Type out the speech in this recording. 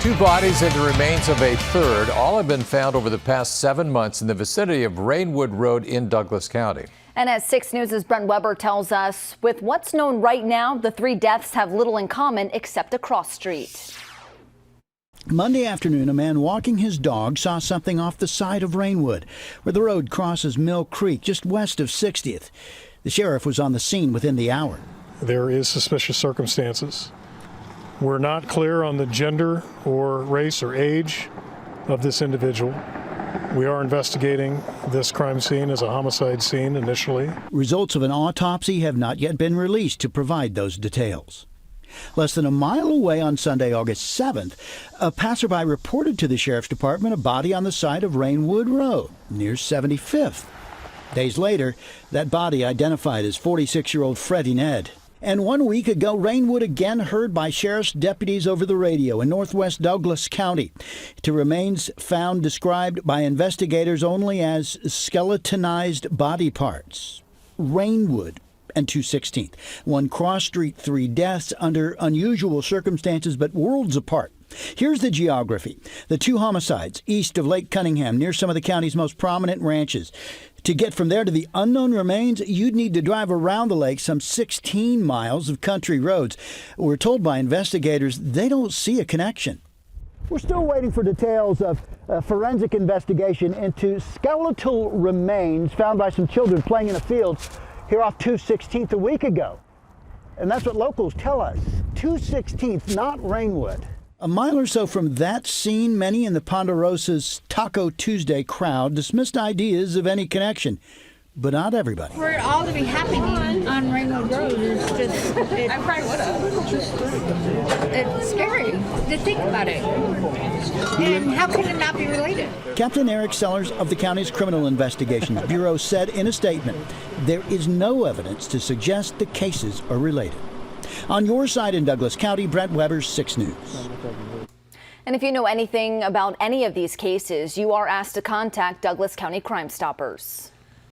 Two bodies and the remains of a third all have been found over the past 7 months in the vicinity of Rainwood Road in Douglas County. And as 6 News' Brent Weber tells us, with what's known right now, the 3 deaths have little in common except a cross street. Monday afternoon, a man walking his dog saw something off the side of Rainwood, where the road crosses Mill Creek, just west of 60th. The sheriff was on the scene within the hour. There is suspicious circumstances. We're not clear on the gender or race or age of this individual. We are investigating this crime scene as a homicide scene initially. Results of an autopsy have not yet been released to provide those details. Less than a mile away on Sunday, August 7th, a passerby reported to the sheriff's department a body on the side of Rainwood Road near 75th. Days later, that body identified as 46-year-old Freddie Ned. And 1 week ago, Rainwood again heard by sheriff's deputies over the radio in northwest Douglas County. To remains found described by investigators only as skeletonized body parts. Rainwood and 216th. One cross street, 3 deaths under unusual circumstances but worlds apart. Here's the geography. The 2 homicides east of Lake Cunningham near some of the county's most prominent ranches. To get from there to the unknown remains, you'd need to drive around the lake some 16 miles of country roads. We're told by investigators they don't see a connection. We're still waiting for details of a forensic investigation into skeletal remains found by some children playing in a field here off 216th a week ago. And that's what locals tell us. 216th, not Rainwood. A mile or so from that scene, many in the Ponderosa's Taco Tuesday crowd dismissed ideas of any connection, but not everybody. For it all to be happening on Rainwood Road is just, it's scary to think about it. And how can it not be related? Captain Eric Sellers of the county's Criminal Investigations Bureau said in a statement, there is no evidence to suggest the cases are related. On your side in Douglas County, Brent Weber, 6 News. And if you know anything about any of these cases, you are asked to contact Douglas County Crime Stoppers.